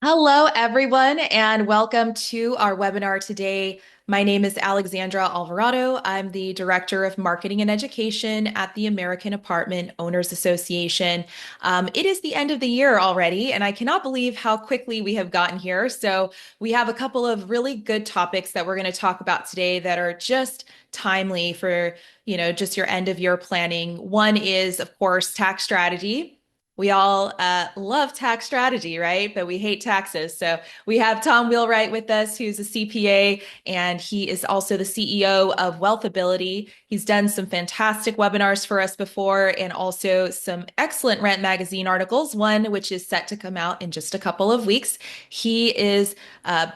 Hello, everyone, and welcome to our webinar today. My name is Alexandra Alvarado. I'm the Director of Marketing and Education at the American Apartment Owners Association. It is the end of the year already, and I cannot believe how quickly we have gotten here. So we have a couple of really good topics that we're going to talk about today that are just timely for, just your end of year planning. One is, of course, tax strategy. We all love tax strategy, right? But we hate taxes. So we have Tom Wheelwright with us, who's a CPA, and he is also the CEO of Wealthability. He's done some fantastic webinars for us before and also some excellent Rent Magazine articles, one which is set to come out in just a couple of weeks. He is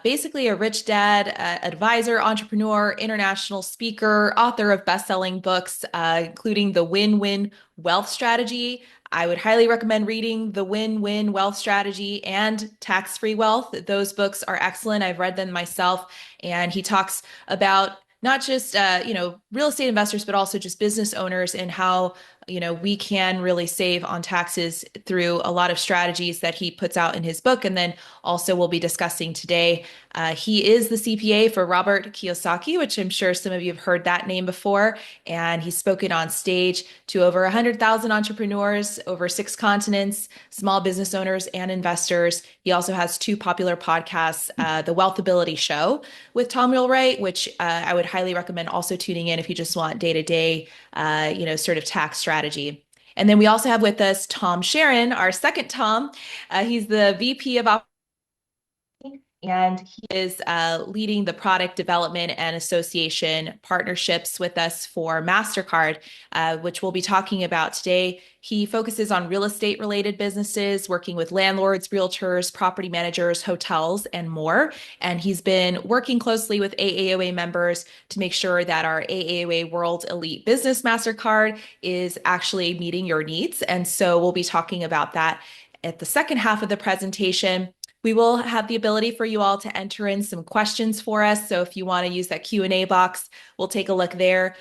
basically a rich dad, advisor, entrepreneur, international speaker, author of best-selling books, including The Win-Win Wealth Strategy. I would highly recommend reading The Win-Win Wealth Strategy and Tax-Free Wealth. Those books are excellent. I've read them myself, and he talks about not just real estate investors, but also just business owners and how we can really save on taxes through a lot of strategies that he puts out in his book. And then also we'll be discussing today. He is the CPA for Robert Kiyosaki, which I'm sure some of you have heard that name before. And he's spoken on stage to over 100,000 entrepreneurs over 6 continents, small business owners and investors. He also has two popular podcasts, The Wealthability Show with Tom Wheelwright, which I would highly recommend also tuning in if you just want day-to-day, sort of tax strategy. And then we also have with us Tom Sharon, our second Tom. He's the VP of and he is leading the product development and association partnerships with us for Mastercard, which we'll be talking about today. He focuses on real estate related businesses, working with landlords, realtors, property managers, hotels, and more. And he's been working closely with AAOA members to make sure that our AAOA World Elite Business Mastercard is actually meeting your needs. And so we'll be talking about that at the second half of the presentation. We will have the ability for you all to enter in some questions for us. So if you want to use that Q&A box, we'll take a look there.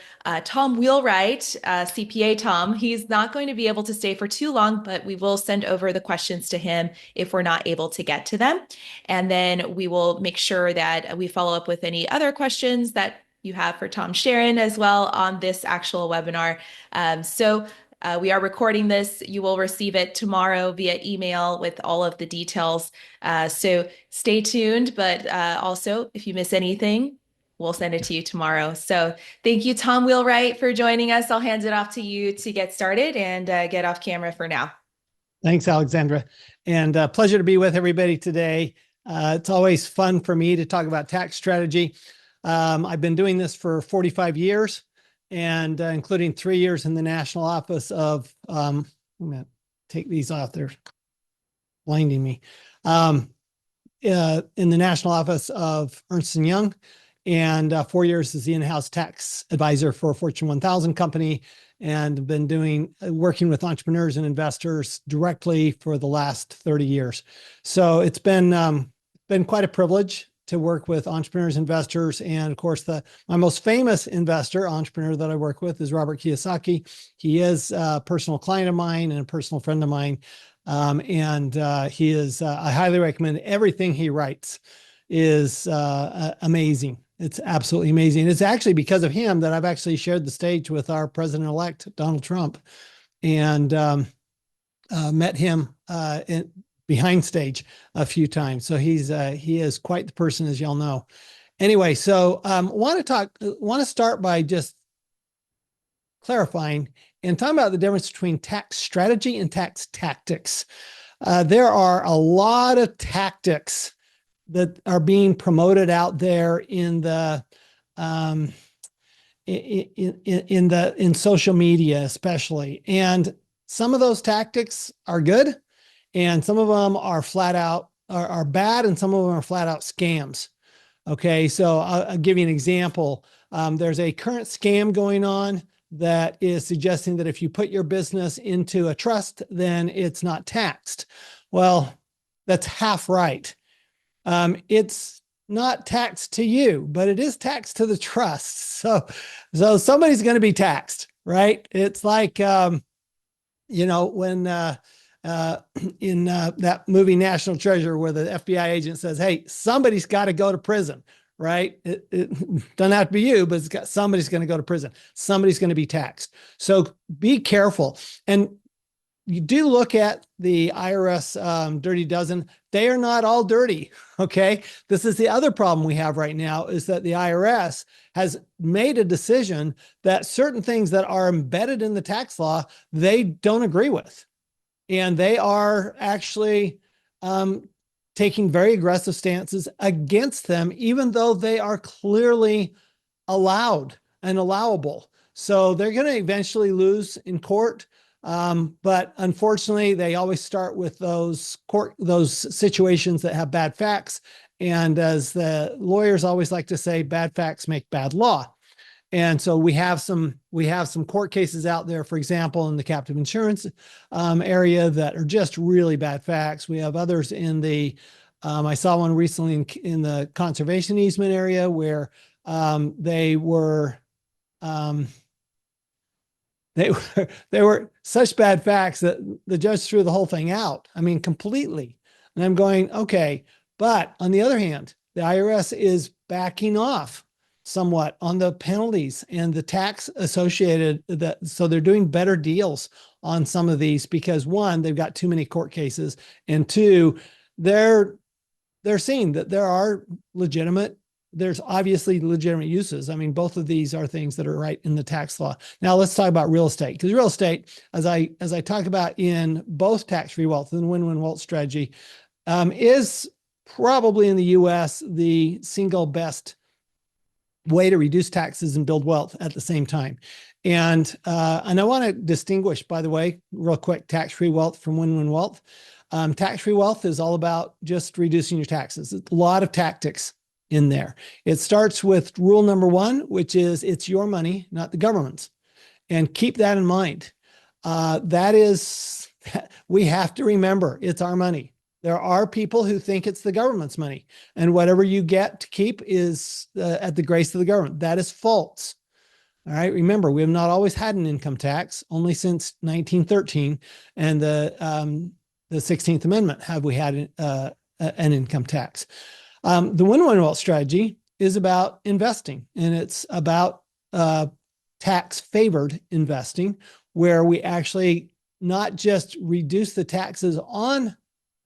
Tom Wheelwright, CPA Tom, he's not going to be able to stay for too long, but we will send over the questions to him if we're not able to get to them. And then we will make sure that we follow up with any other questions that you have for Tom Sharon as well on this actual webinar. We are recording this. You will receive it tomorrow via email with all of the details. So stay tuned, but also if you miss anything, we'll send it to you tomorrow. So thank you, Tom Wheelwright, for joining us. I'll hand it off to you to get started and get off camera for now. Thanks, Alexandra. And pleasure to be with everybody today. It's always fun for me to talk about tax strategy. I've been doing this for 45 years. And including 3 years in the national office of, I'm going to take these off, they're blinding me, in the national office of Ernst & Young, and 4 years as the in-house tax advisor for a Fortune 1000 company, and been working with entrepreneurs and investors directly for the last 30 years. So it's been quite a privilege to work with entrepreneurs, investors, and of course, my most famous investor, entrepreneur that I work with is Robert Kiyosaki. He is a personal client of mine and a personal friend of mine. He is, I highly recommend everything he writes is amazing. It's absolutely amazing. It's actually because of him that I've actually shared the stage with our president-elect, Donald Trump, and met him behind stage a few times. So he is quite the person, as y'all know. Anyway, so want to start by just clarifying and talking about the difference between tax strategy and tax tactics. There are a lot of tactics that are being promoted out there in social media, especially, and some of those tactics are good. And some of them are flat out are bad, and some of them are flat out scams. Okay, so I'll give you an example. There's a current scam going on that is suggesting that if you put your business into a trust, then it's not taxed. Well, that's half right. It's not taxed to you, but it is taxed to the trust. So somebody's going to be taxed, right? It's like, when in that movie National Treasure, where the FBI agent says, "Hey, somebody's got to go to prison." Right? It doesn't have to be you, but somebody's going to go to prison. Somebody's going to be taxed. So be careful. And you do look at the IRS Dirty Dozen. They are not all dirty. Okay. This is the other problem we have right now, is that the IRS has made a decision that certain things that are embedded in the tax law, they don't agree with. And they are actually taking very aggressive stances against them, even though they are clearly allowed and allowable. So they're going to eventually lose in court. But unfortunately, they always start with those situations that have bad facts. And as the lawyers always like to say, bad facts make bad law. And so we have some court cases out there, for example, in the captive insurance area, that are just really bad facts. We have others in the I saw one recently in the conservation easement area where they were they were such bad facts that the judge threw the whole thing out. I mean, completely. And I'm going, okay. But on the other hand, the IRS is backing off somewhat on the penalties and the tax associated that. So they're doing better deals on some of these because, one, they've got too many court cases, and two, they're seeing that there's obviously legitimate uses. I mean, both of these are things that are right in the tax law. Now let's talk about real estate, because real estate, as I talk about in both tax-free wealth and win-win wealth strategy, is probably in the US the single best way to reduce taxes and build wealth at the same time. And I want to distinguish, by the way, real quick, tax-free wealth from win-win wealth. Tax-free wealth is all about just reducing your taxes. It's a lot of tactics in there. It starts with rule number one, which is it's your money, not the government's. And keep that in mind. We have to remember it's our money. There are people who think it's the government's money, and whatever you get to keep is at the grace of the government. That is false. All right. Remember, we have not always had an income tax. Only since 1913 and the 16th Amendment have we had an income tax. The win-win wealth strategy is about investing, and it's about tax-favored investing, where we actually not just reduce the taxes on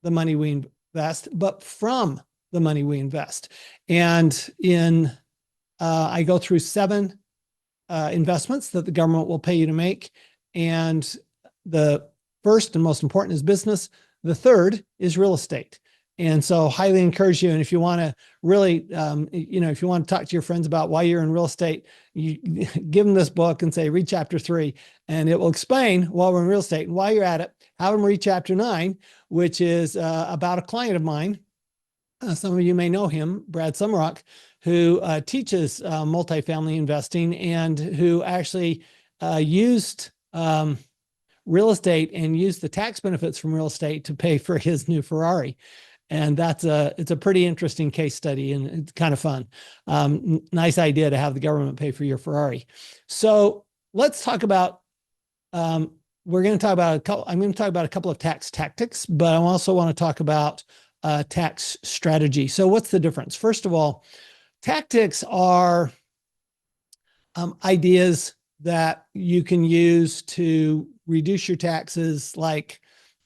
the money we invest, but from the money we invest. And I go through 7 investments that the government will pay you to make. And the first and most important is business. The third is real estate. And so highly encourage you. And if you want to really, if you want to talk to your friends about why you're in real estate, you give them this book and say, read chapter 3, and it will explain why we're in real estate. And while you're at it, have them read chapter 9, which is about a client of mine. Some of you may know him, Brad Sumrock, who teaches multifamily investing and who actually used real estate and used the tax benefits from real estate to pay for his new Ferrari. And it's a pretty interesting case study, and it's kind of fun. Nice idea to have the government pay for your Ferrari. So let's talk about, I'm going to talk about a couple of tax tactics, but I also want to talk about tax strategy. So what's the difference? First of all, tactics are ideas that you can use to reduce your taxes, like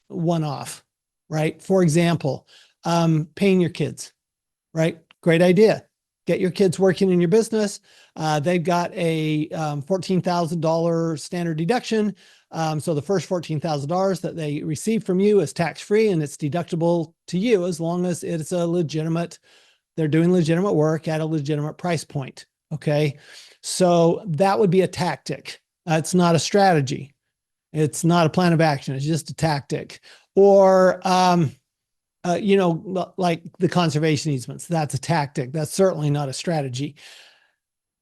one-off, right? For example, paying your kids, right? Great idea. Get your kids working in your business. They've got a $14,000 standard deduction. So the first $14,000 that they receive from you is tax-free, and it's deductible to you as long as it's they're doing legitimate work at a legitimate price point. Okay. So that would be a tactic. It's not a strategy. It's not a plan of action. It's just a tactic. Or, like the conservation easements, that's a tactic. That's certainly not a strategy.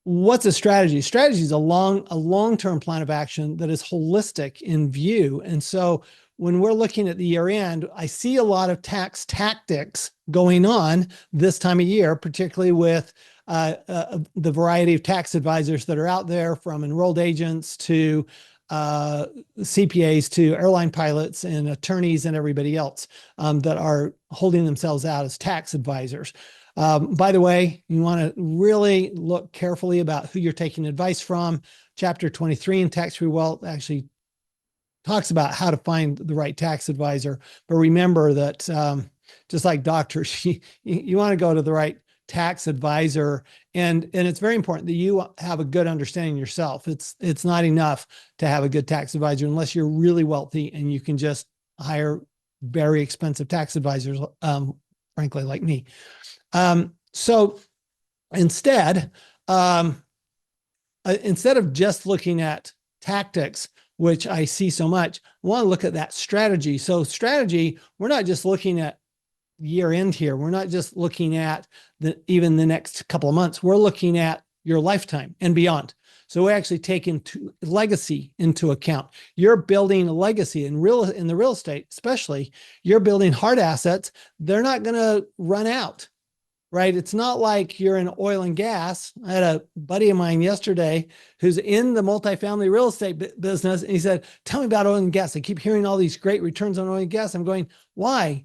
What's a strategy? Strategy is a long-term plan of action that is holistic in view. And so when we're looking at the year end, I see a lot of tax tactics going on this time of year, particularly with the variety of tax advisors that are out there, from enrolled agents to CPAs to airline pilots and attorneys and everybody else that are holding themselves out as tax advisors. By the way, you want to really look carefully about who you're taking advice from. Chapter 23 in Tax-Free Wealth actually talks about how to find the right tax advisor. But remember that just like doctors, you want to go to the right tax advisor. And it's very important that you have a good understanding yourself. It's not enough to have a good tax advisor unless you're really wealthy and you can just hire very expensive tax advisors, frankly, like me. So instead of just looking at tactics, which I see so much, I want to look at that strategy. So strategy, we're not just looking at year end here. We're not just looking at even the next couple of months. We're looking at your lifetime and beyond. So we actually take into legacy into account. You're building a legacy in the real estate, especially you're building hard assets. They're not going to run out, right? It's not like you're in oil and gas. I had a buddy of mine yesterday who's in the multifamily real estate business. And he said, tell me about oil and gas. I keep hearing all these great returns on oil and gas. I'm going, why?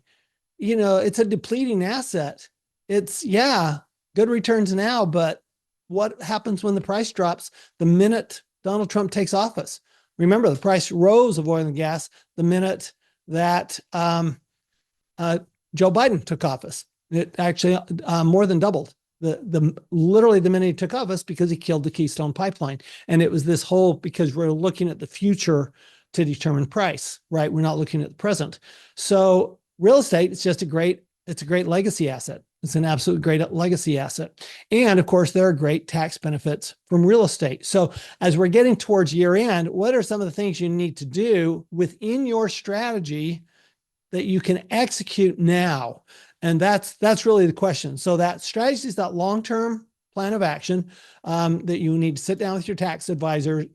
It's a depleting asset. It's, yeah, good returns now, but what happens when the price drops the minute Donald Trump takes office? Remember, the price rose of oil and gas the minute that Joe Biden took office. It actually more than doubled. Literally the minute he took office because he killed the Keystone Pipeline. And it was this whole, because we're looking at the future to determine price, right? We're not looking at the present. So real estate is just it's a great legacy asset. It's an absolute great legacy asset. And of course, there are great tax benefits from real estate. So as we're getting towards year end, what are some of the things you need to do within your strategy that you can execute now? And that's really the question. So that strategy is that long-term plan of action that you need to sit down with your tax advisor,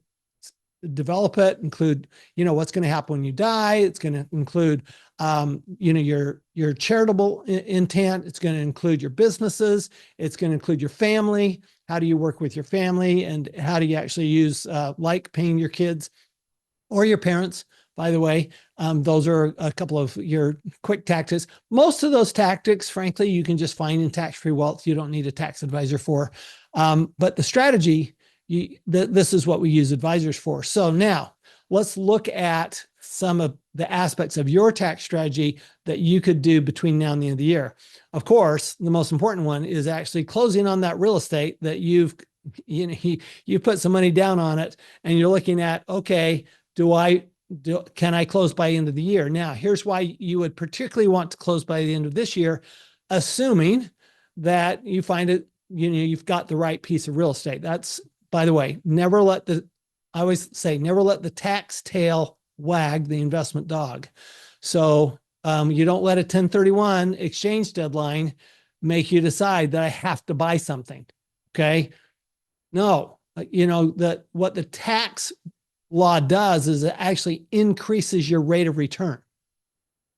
develop it, include, what's going to happen when you die. It's going to include, your charitable intent. It's going to include your businesses. It's going to include your family. How do you work with your family? And how do you actually use, like paying your kids or your parents? By the way, those are a couple of your quick tactics. Most of those tactics, frankly, you can just find in Tax-Free Wealth. You don't need a tax advisor for. But the strategy, this is what we use advisors for. So now let's look at some of the aspects of your tax strategy that you could do between now and the end of the year. Of course, the most important one is actually closing on that real estate that you put some money down on it, and you're looking at, okay, can I close by the end of the year? Now, here's why you would particularly want to close by the end of this year, assuming that you find it, you've got the right piece of real estate. That's, by the way, I always say, never let the tax tail wag the investment dog. So you don't let a 1031 exchange deadline make you decide that I have to buy something. Okay. No, what the tax law does is it actually increases your rate of return,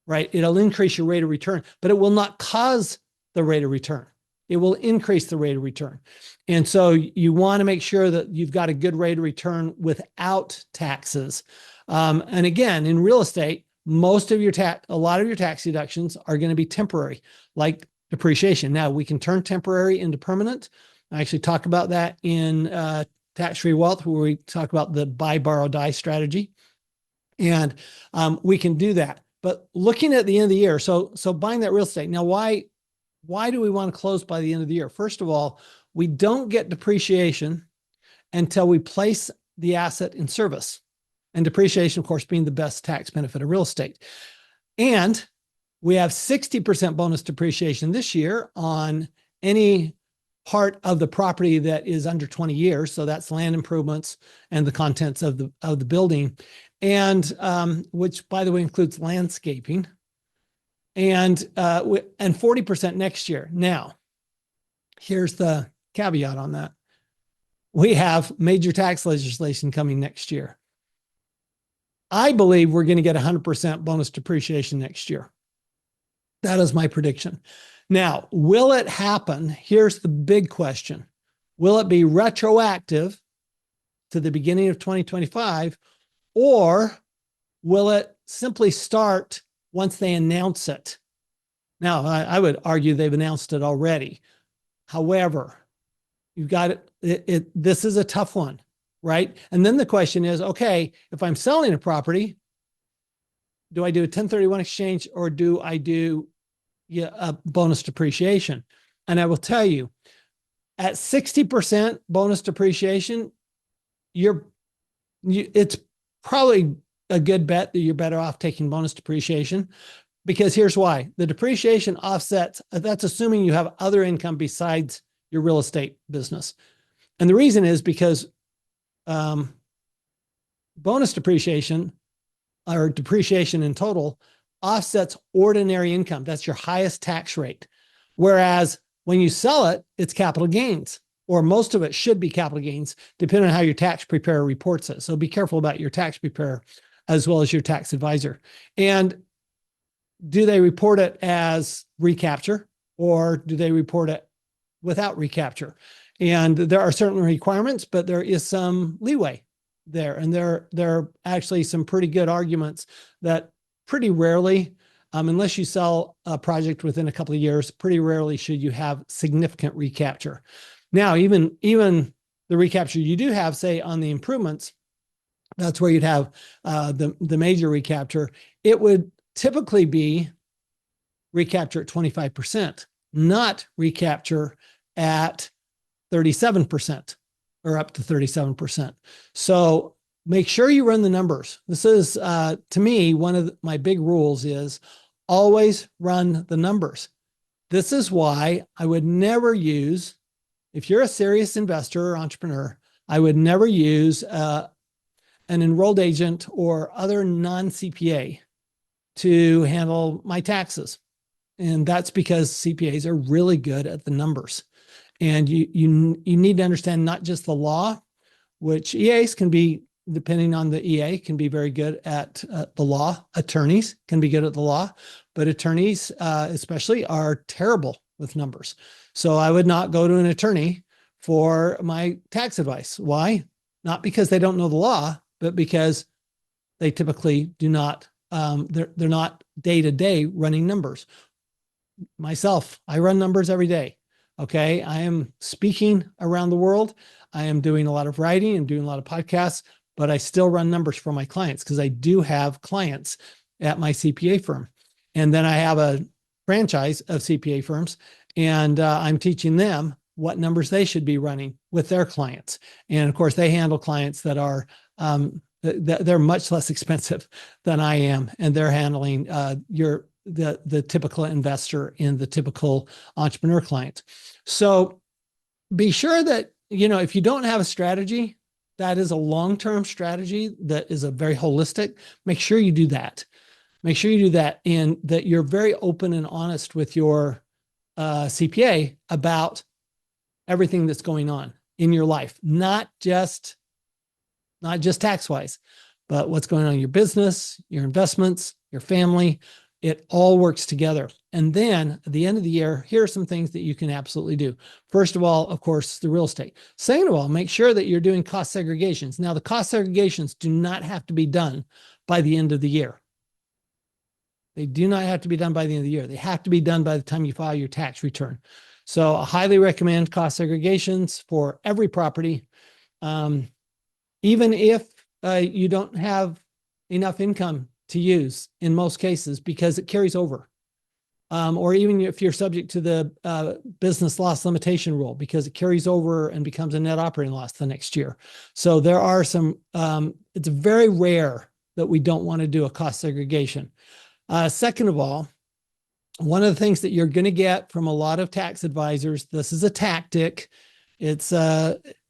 right? It'll increase your rate of return, but it will not cause the rate of return. It will increase the rate of return. And so you want to make sure that you've got a good rate of return without taxes. And again, in real estate, a lot of your tax deductions are going to be temporary, like depreciation. Now, we can turn temporary into permanent. I actually talk about that in Tax-Free Wealth, where we talk about the buy, borrow, die strategy. And we can do that. But looking at the end of the year, so buying that real estate. Now, why do we want to close by the end of the year? First of all, we don't get depreciation until we place the asset in service. And depreciation, of course, being the best tax benefit of real estate. And we have 60% bonus depreciation this year on any part of the property that is under 20 years. So that's land improvements and the contents of the building. And which, by the way, includes landscaping. And 40% next year. Now, here's the caveat on that. We have major tax legislation coming next year. I believe we're going to get 100% bonus depreciation next year. That is my prediction. Now, will it happen? Here's the big question. Will it be retroactive to the beginning of 2025, Or will it simply start once they announce it? Now, I would argue they've announced it already. However, you've got this is a tough one, right? And then the question is, okay, if I'm selling a property, do I do a 1031 exchange or do I do a bonus depreciation? And I will tell you, at 60% bonus depreciation, it's probably a good bet that you're better off taking bonus depreciation, because here's why. The depreciation offsets, that's assuming you have other income besides your real estate business. And the reason is because bonus depreciation or depreciation in total offsets ordinary income. That's your highest tax rate. Whereas when you sell it, it's capital gains, or most of it should be capital gains, depending on how your tax preparer reports it. So be careful about your tax preparer as well as your tax advisor. And do they report it as recapture, or do they report it without recapture? And there are certain requirements, but there is some leeway there. And there are actually some pretty good arguments that pretty rarely, unless you sell a project within a couple of years, pretty rarely should you have significant recapture. Now, even the recapture you do have, say, on the improvements, that's where you'd have the major recapture. It would typically be recapture at 25%, not recapture at 37% or up to 37%. So make sure you run the numbers. This is, to me, one of my big rules is always run the numbers. This is why I would never use, if you're a serious investor or entrepreneur, I would never use an enrolled agent or other non-CPA to handle my taxes. And that's because CPAs are really good at the numbers. And you need to understand not just the law, which EAs can be, depending on the EA, can be very good at the law. Attorneys can be good at the law, but attorneys especially are terrible with numbers. So I would not go to an attorney for my tax advice. Why? Not because they don't know the law, but because they typically do not, they're not day-to-day running numbers. Myself, I run numbers every day. Okay. I am speaking around the world. I am doing a lot of writing and doing a lot of podcasts, but I still run numbers for my clients because I do have clients at my CPA firm. And then I have a franchise of CPA firms, and I'm teaching them what numbers they should be running with their clients. And of course, they handle clients that are, they're much less expensive than I am. And they're handling the typical investor and the typical entrepreneur client. So be sure that, if you don't have a strategy, that is a long-term strategy that is a very holistic, make sure you do that. Make sure you do that, and that you're very open and honest with your CPA about everything that's going on in your life, not just tax-wise, but what's going on in your business, your investments, your family. It all works together. And then at the end of the year, here are some things that you can absolutely do. First of all, of course, the real estate. Second of all, make sure that you're doing cost segregations. Now, the cost segregations do not have to be done by the end of the year. They do not have to be done by the end of the year. They have to be done by the time you file your tax return. So I highly recommend cost segregations for every property. Even if you don't have enough income to use in most cases, because it carries over. Or even if you're subject to the business loss limitation rule, because it carries over and becomes a net operating loss the next year. So there are some, it's very rare that we don't want to do a cost segregation. Second of all, one of the things that you're going to get from a lot of tax advisors, this is a tactic. It's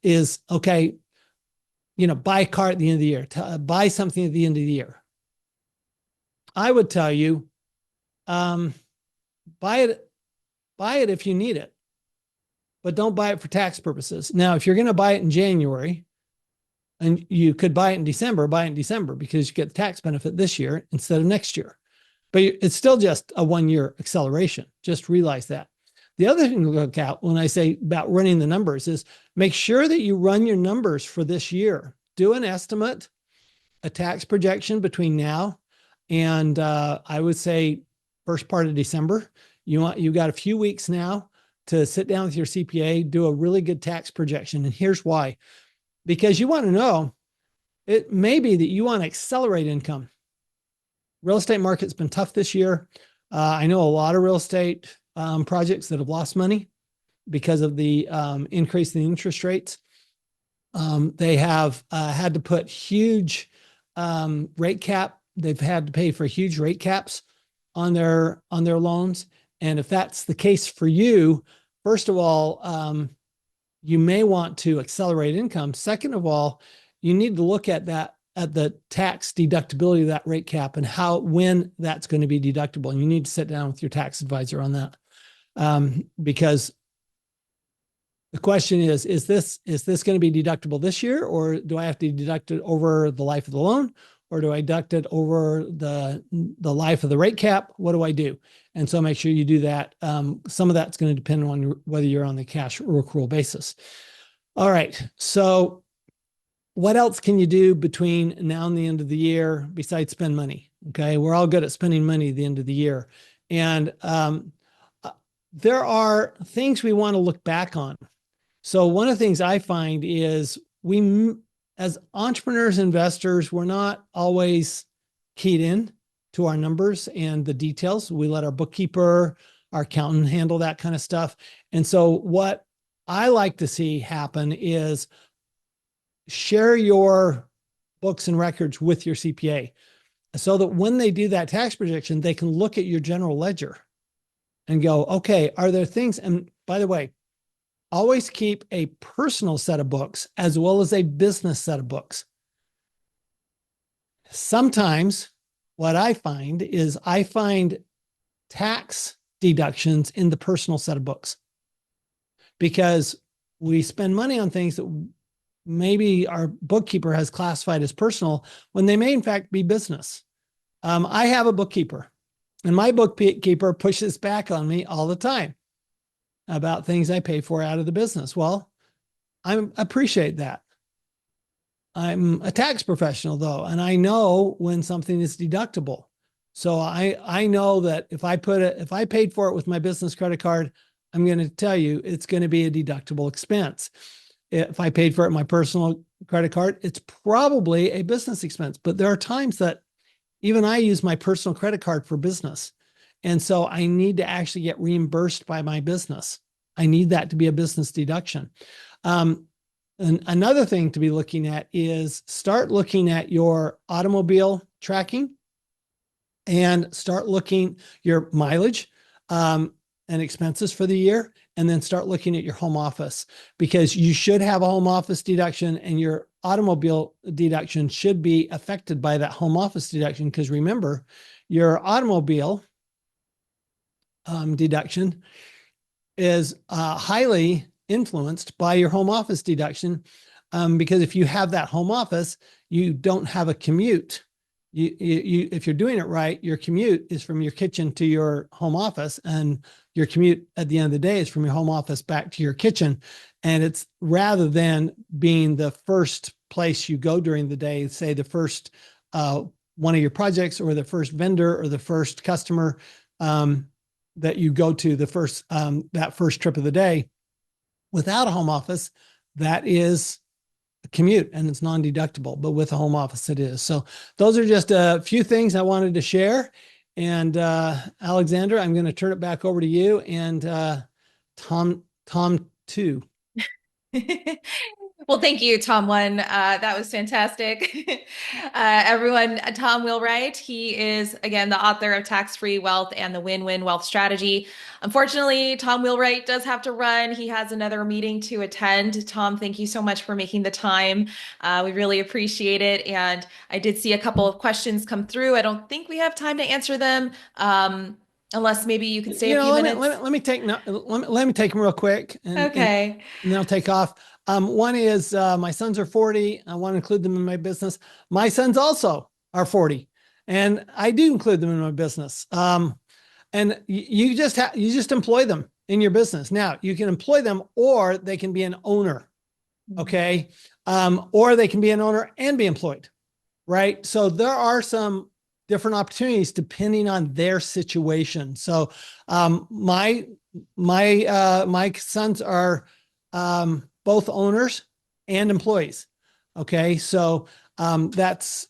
is okay, buy a car at the end of the year, buy something at the end of the year. I would tell you, buy it if you need it, but don't buy it for tax purposes. Now, if you're going to buy it in January, and you could buy it in December, buy it in December because you get the tax benefit this year instead of next year. But it's still just a 1-year acceleration. Just realize that. The other thing to look at when I say about running the numbers is make sure that you run your numbers for this year. Do an estimate a tax projection between now and I would say first part of December. You've got a few weeks now to sit down with your CPA, do a really good tax projection. And here's why. Because you want to know, it may be that you want to accelerate income. Real estate market's been tough this year. I know a lot of real estate projects that have lost money because of the increase in the interest rates. They have had to put huge rate cap. They've had to pay for huge rate caps on their loans. And if that's the case for you, first of all, you may want to accelerate income. Second of all, you need to look at the tax deductibility of that rate cap and when that's going to be deductible. And you need to sit down with your tax advisor on that. Because the question is this going to be deductible this year, or do I have to deduct it over the life of the loan, or do I deduct it over the life of the rate cap? What do I do? And so make sure you do that. Some of that's going to depend on whether you're on the cash or accrual basis. All right. So what else can you do between now and the end of the year besides spend money? Okay. We're all good at spending money at the end of the year. And there are things we want to look back on. So one of the things I find is as entrepreneurs, investors, we're not always keyed in to our numbers and the details. We let our bookkeeper, our accountant handle that kind of stuff. And so what I like to see happen is share your books and records with your CPA so that when they do that tax projection, they can look at your general ledger and go, okay, are there things? And by the way, always keep a personal set of books as well as a business set of books. Sometimes what I find is tax deductions in the personal set of books because we spend money on things that maybe our bookkeeper has classified as personal when they may in fact be business. I have a bookkeeper, and my bookkeeper pushes back on me all the time about things I pay for out of the business. Well, I appreciate that. I'm a tax professional though, and I know when something is deductible. So I know that if I paid for it with my business credit card, I'm going to tell you it's going to be a deductible expense. If I paid for it with my personal credit card, it's probably a business expense. But there are times that even I use my personal credit card for business. And so I need to actually get reimbursed by my business. I need that to be a business deduction. And another thing to be looking at is start looking at your automobile tracking and start looking your mileage and expenses for the year, and then start looking at your home office, because you should have a home office deduction and your automobile deduction should be affected by that home office deduction. Because remember, your automobile deduction is highly influenced by your home office deduction, because if you have that home office, you don't have a commute. If you're doing it right, your commute is from your kitchen to your home office, and your commute at the end of the day is from your home office back to your kitchen. And it's rather than being the first place you go during the day, say the first one of your projects or the first vendor or the first customer that you go to that first trip of the day. Without a home office, that is a commute and it's non-deductible, but with a home office it is. So those are just a few things I wanted to share. And Alexandra, I'm going to turn it back over to you and Tom too. Well, thank you, Tom One. That was fantastic. Everyone, Tom Wheelwright, he is, again, the author of Tax-Free Wealth and the Win-Win Wealth Strategy. Unfortunately, Tom Wheelwright does have to run. He has another meeting to attend. Tom, thank you so much for making the time. We really appreciate it. And I did see a couple of questions come through. I don't think we have time to answer them. Unless maybe you could stay a few minutes. Let me take them real quick, and Okay. and then I'll take off. One is my sons are 40. I want to include them in my business. My sons also are 40, and I do include them in my business. And you just employ them in your business. Now you can employ them, or they can be an owner. Okay. Or they can be an owner and be employed. right? So there are some different opportunities depending on their situation. So my sons are both owners and employees. Okay, so that's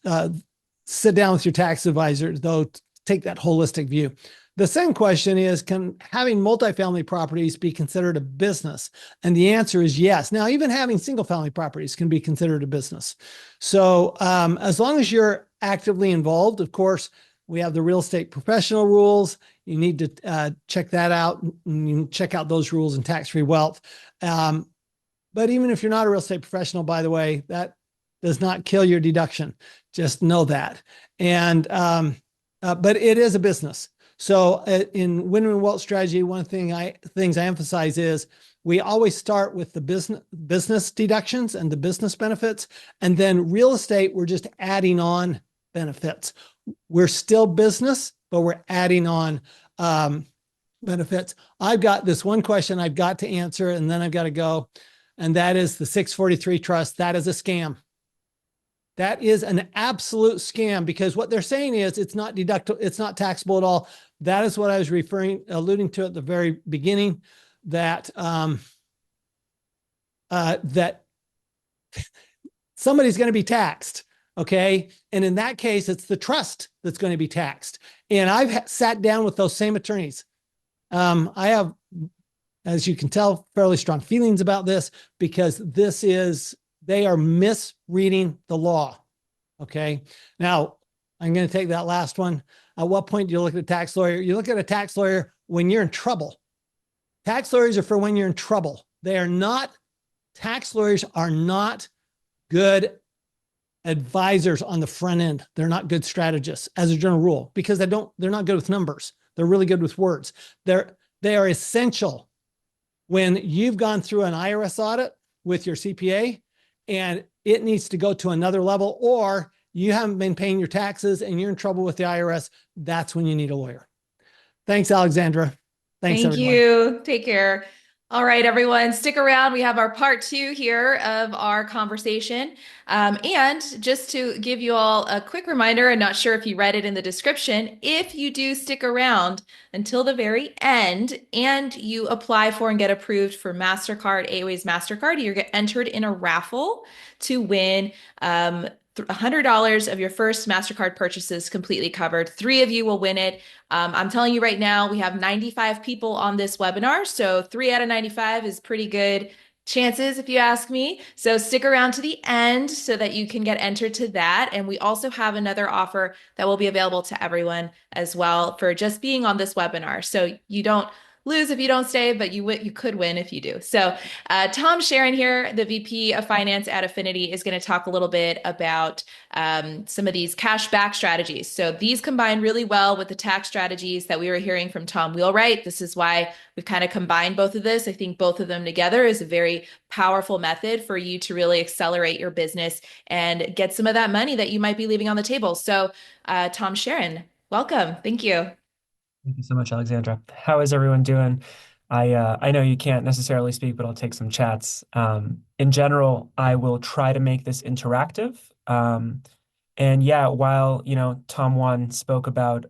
sit down with your tax advisor, though, take that holistic view. The second question is, can having multifamily properties be considered a business? And the answer is yes. Now, even having single family properties can be considered a business. So as long as you're actively involved, of course, we have the real estate professional rules. You need to check that out. You check out those rules in tax-free wealth. But even if you're not a real estate professional, by the way, that does not kill your deduction. Just know that. And but it is a business. So in win-win wealth strategy, one things I emphasize is we always start with the business deductions and the business benefits, and then real estate, we're just adding on benefits. We're still business, but we're adding on benefits. I've got this one question I've got to answer, and then I've got to go, and that is the 643 trust. That is a scam. That is an absolute scam, because what they're saying is it's not deductible, it's not taxable at all. That is what I was alluding to at the very beginning, that that somebody's going to be taxed. Okay. And in that case, it's the trust that's going to be taxed. And I've sat down with those same attorneys. I have, as you can tell, fairly strong feelings about this, because they are misreading the law. Okay. Now, I'm going to take that last one. At what point do you look at a tax lawyer? You look at a tax lawyer when you're in trouble. Tax lawyers are for when you're in trouble. Tax lawyers are not good advisors on the front end. They're not good strategists as a general rule, because they're not good with numbers. They're really good with words. They are essential when you've gone through an IRS audit with your CPA and it needs to go to another level, or you haven't been paying your taxes and you're in trouble with the IRS. That's when you need a lawyer. Thanks, Alexandra. Thanks, Thank everyone. you. Take care. All right, everyone, stick around. We have our part two here of our conversation. And just to give you all a quick reminder, I'm not sure if you read it in the description, if you do stick around until the very end and you apply for and get approved for Mastercard, AAOA's Mastercard, you get entered in a raffle to win $100 of your first Mastercard purchases completely covered. 3 of you will win it. I'm telling you right now, we have 95 people on this webinar, so 3 out of 95 is pretty good chances, if you ask me. So stick around to the end so that you can get entered to that. And we also have another offer that will be available to everyone as well for just being on this webinar. So you don't lose if you don't stay, but you could win if you do. So Tom Sharon here, the VP of Finance at Affinity, is going to talk a little bit about some of these cash back strategies. So these combine really well with the tax strategies that we were hearing from Tom Wheelwright. This is why we've kind of combined both of this. I think both of them together is a very powerful method for you to really accelerate your business and get some of that money that you might be leaving on the table. So Tom Sharon, welcome. Thank you. Thank you so much, Alexandra. How is everyone doing? I know you can't necessarily speak, but I'll take some chats. In general, I will try to make this interactive. And yeah, while Tom Juan spoke about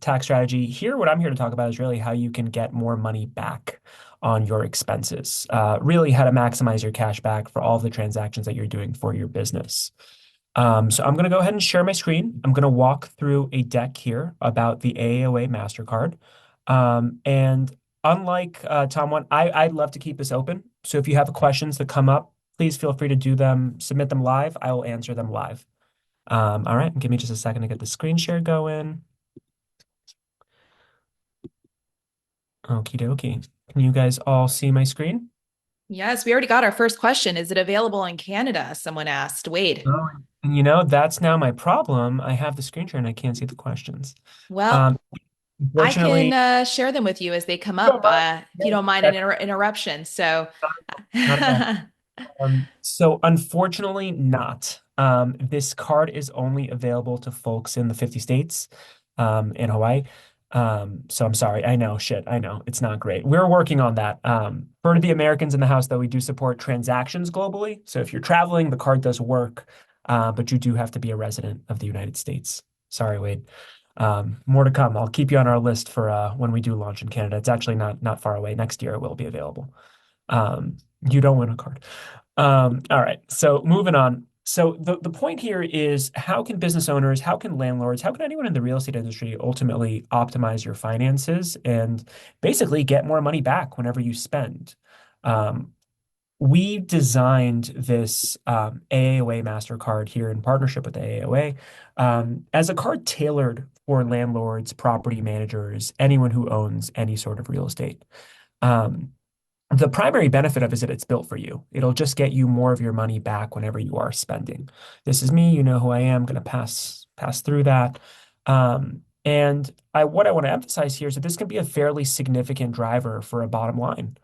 tax strategy, here what I'm here to talk about is really how you can get more money back on your expenses. Really how to maximize your cash back for all of the transactions that you're doing for your business. So I'm going to go ahead and share my screen. I'm going to walk through a deck here about the AAOA MasterCard. And unlike Tom one, I'd love to keep this open. So if you have questions that come up, please feel free to submit them live. I will answer them live. All right, give me just a second to get the screen share going. Okie dokie. Can you guys all see my screen? Yes, we already got our first question. Is it available in Canada? Someone asked. Wade. Oh, and that's now my problem. I have the screen share and I can't see the questions. Well, Um, I Unfortunately, can share them with you as they come up, if you don't mind an that's interruption. So, not bad. So unfortunately not. This card is only available to folks in the 50 states, in Hawaii. So I'm sorry. I know, I know. It's not great. We're working on that. For the Americans in the house, though, we do support transactions globally. So if you're traveling, the card does work. but you do have to be a resident of the United States. Sorry, Wade. More to come. I'll keep you on our list for when we do launch in Canada. It's actually not far away. Next year it will be available. You don't win a card. All right. So moving on. So the point here is how can business owners, how can landlords, how can anyone in the real estate industry ultimately optimize your finances and basically get more money back whenever you spend? Um, we designed this AAOA Mastercard here in partnership with the AAOA as a card tailored for landlords, property managers, anyone who owns any sort of real estate. Um, the primary benefit of it is that it's built for you. It'll just get you more of your money back whenever you are spending. This is me, you know who I am, going to pass through that. And what I want to emphasize here is that this can be a fairly significant driver for a bottom line.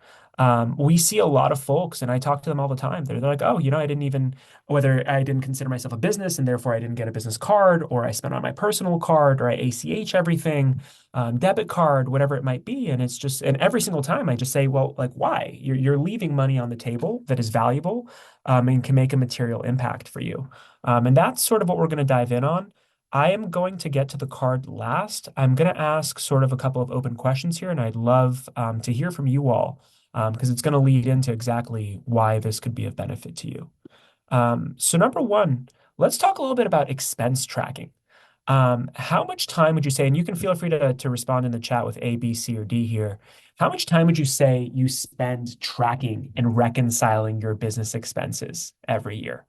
We see a lot of folks, and I talk to them all the time. They're like, oh, I didn't even, whether I didn't consider myself a business and therefore I didn't get a business card, or I spent on my personal card, or I ACH everything, debit card, whatever it might be. And it's just, and every single time I just say, well, like, why? You're leaving money on the table that is valuable, and can make a material impact for you. And that's sort of what we're going to dive in on. I am going to get to the card last. I'm going to ask sort of a couple of open questions here, and I'd love to hear from you all because it's going to lead into exactly why this could be of benefit to you. So number one, let's talk a little bit about expense tracking. How much time would you say, and you can feel free to respond in the chat with A, B, C, or D here. How much time would you say you spend tracking and reconciling your business expenses every year?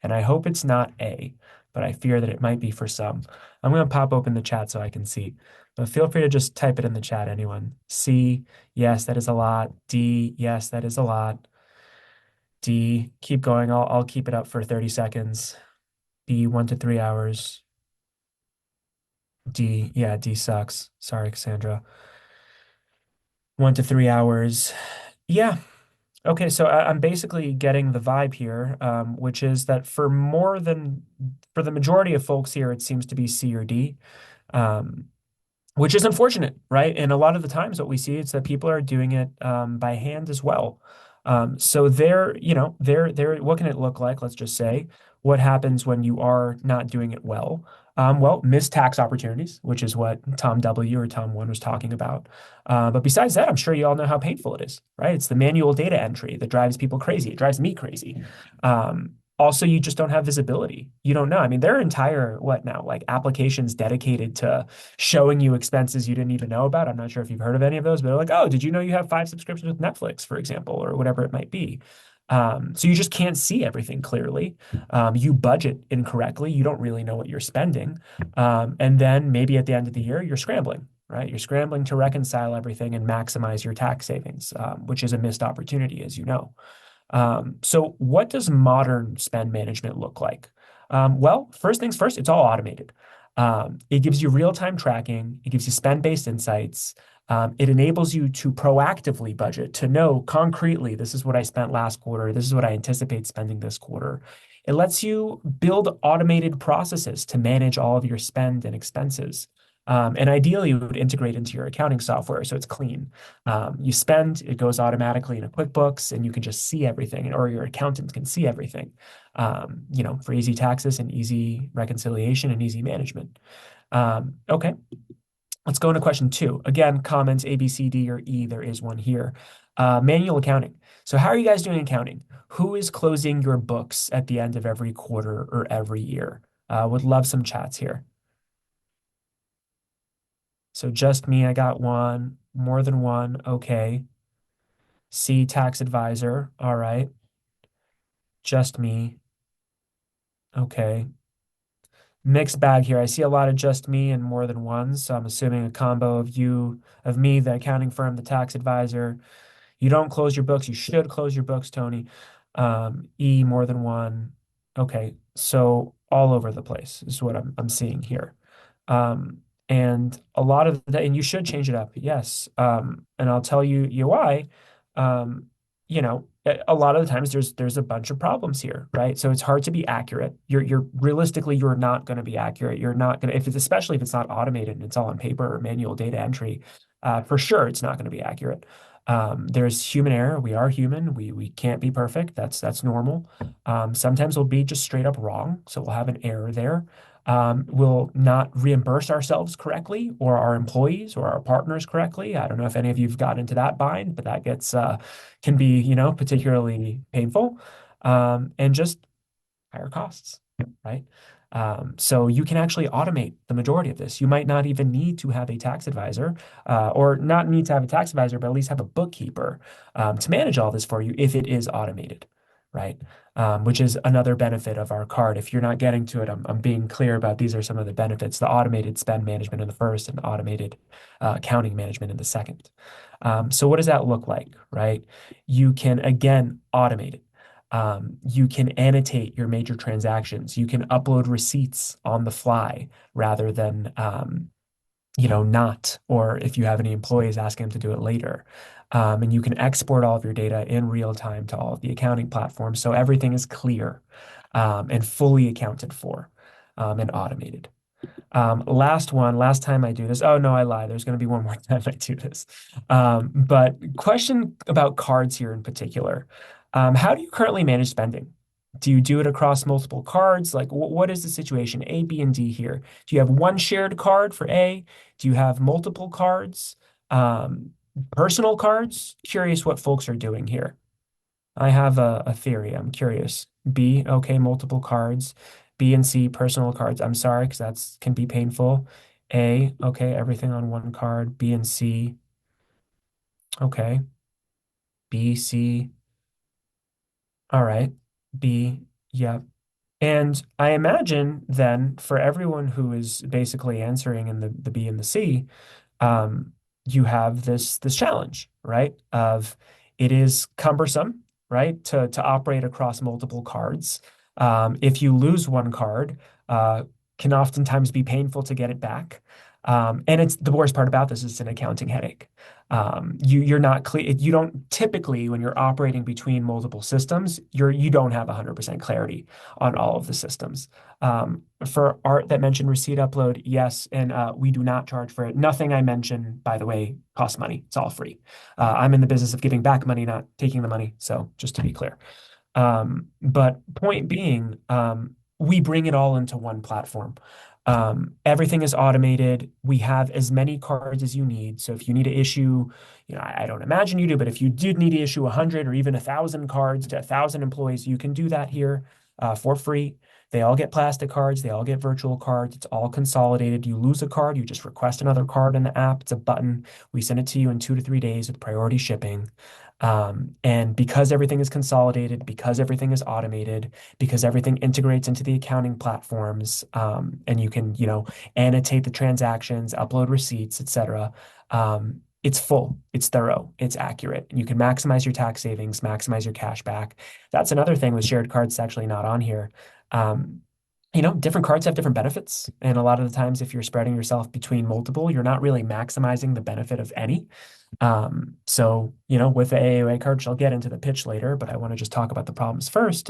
And I hope it's not A, but I fear that it might be for some. I'm going to pop open the chat so I can see. But feel free to just type it in the chat, anyone. C, yes, that is a lot. D, yes, that is a lot. D, keep going. I'll keep it up for 30 seconds. B, 1 to 3 hours. D, yeah, D sucks. Sorry, Cassandra. 1 to 3 hours. Yeah. Okay, so I'm basically getting the vibe here, which is that for the majority of folks here, it seems to be C or D. Which is unfortunate, right? And a lot of the times what we see is that people are doing it by hand as well. So what can it look like? Let's just say, what happens when you are not doing it well? Well, missed tax opportunities, which is what Tom W. or Tom 1 was talking about. But besides that, I'm sure you all know how painful it is, right? It's the manual data entry that drives people crazy. It drives me crazy. Also, you just don't have visibility. You don't know. I mean, there are entire, like applications dedicated to showing you expenses you didn't even know about. I'm not sure if you've heard of any of those, but they're like, oh, did you know you have 5 subscriptions with Netflix, for example, or whatever it might be. So you just can't see everything clearly. You budget incorrectly. You don't really know what you're spending. And then maybe at the end of the year, you're scrambling, right? You're scrambling to reconcile everything and maximize your tax savings, which is a missed opportunity, as you know. So what does modern spend management look like? Well, first things first, it's all automated. It gives you real-time tracking. It gives you spend-based insights. It enables you to proactively budget, to know concretely, this is what I spent last quarter. This is what I anticipate spending this quarter. It lets you build automated processes to manage all of your spend and expenses. And ideally, you would integrate into your accounting software so it's clean. You spend, it goes automatically into QuickBooks, and you can just see everything, or your accountant can see everything, for easy taxes and easy reconciliation and easy management. Okay, let's go into question 2. Again, comments A, B, C, D, or E. There is one here. Manual accounting. So how are you guys doing accounting? Who is closing your books at the end of every quarter or every year? Would love some chats here. So just me, I got one, more than one. Okay. C, tax advisor. All right. Just me. Okay. Mixed bag here. I see a lot of just me and more than one. So I'm assuming a combo of me, the accounting firm, the tax advisor. You don't close your books. You should close your books, Tony. E, more than one. Okay. So all over the place is what I'm seeing here. And a lot of that, and you should change it up. Yes. And I'll tell you why. A lot of the times there's a bunch of problems here, right? So it's hard to be accurate. You're realistically, you're not going to be accurate. You're not going to, especially if it's not automated and it's all on paper or manual data entry, for sure, it's not going to be accurate. There's human error. We are human. We can't be perfect. That's normal. Sometimes we'll be just straight up wrong, so we'll have an error there. We'll not reimburse ourselves correctly or our employees or our partners correctly. I don't know if any of you've got into that bind, but that gets can be, particularly painful. And just higher costs, right? So you can actually automate the majority of this. You might not even need to have a tax advisor, or not need to have a tax advisor, but at least have a bookkeeper to manage all this for you if it is automated, right? Which is another benefit of our card. If you're not getting to it, I'm being clear about these are some of the benefits: the automated spend management in the first, and the automated accounting management in the second. So what does that look like, right? You can again automate it. You can annotate your major transactions. You can upload receipts on the fly rather than, not, or if you have any employees, ask them to do it later. And you can export all of your data in real time to all of the accounting platforms. So everything is clear, and fully accounted for, and automated. Last time I do this. Oh, no, I lie. There's going to be one more time I do this. But question about cards here in particular. How do you currently manage spending? Do you do it across multiple cards? Like, what is the situation? A, B, and D here. Do you have one shared card for A? Do you have multiple cards? Um, Personal cards? Curious what folks are doing here. I have a theory. I'm curious. B, okay, multiple cards. B and C, personal cards. I'm sorry, because that's can be painful. A, okay, everything on one card. B and C, okay. B, C, all right. B, yep. And I imagine then for everyone who is basically answering in the B and the C, um, you have this challenge, right? Of it is cumbersome, right, to operate across multiple cards. If you lose one card, uh, can oftentimes be painful to get it back. And it's the worst part about this is it's an accounting headache. You're not clear. You don't typically, when you're operating between multiple systems, you don't have 100% clarity on all of the systems. For art that mentioned receipt upload, yes, and we do not charge for it. Nothing I mention, by the way, costs money. It's all free. I'm in the business of giving back money, not taking the money. So just to be clear. But point being, we bring it all into one platform. Everything is automated. We have as many cards as you need. So if you need to issue, I don't imagine you do, but if you did need to issue 100 or even 1,000 cards to 1,000 employees, you can do that here for free. They all get plastic cards. They all get virtual cards. It's all consolidated. You lose a card, you just request another card in the app. It's a button. We send it to you in 2 to 3 days with priority shipping. And because everything is consolidated, because everything is automated, because everything integrates into the accounting platforms, and you can, annotate the transactions, upload receipts, etc. It's full, it's thorough, it's accurate. And you can maximize your tax savings, maximize your cash back. That's another thing with shared cards, actually not on here. Um, Different cards have different benefits. And a lot of the times, if you're spreading yourself between multiple, you're not really maximizing the benefit of any. So, with the AAOA card, which I'll get into the pitch later, but I want to just talk about the problems first.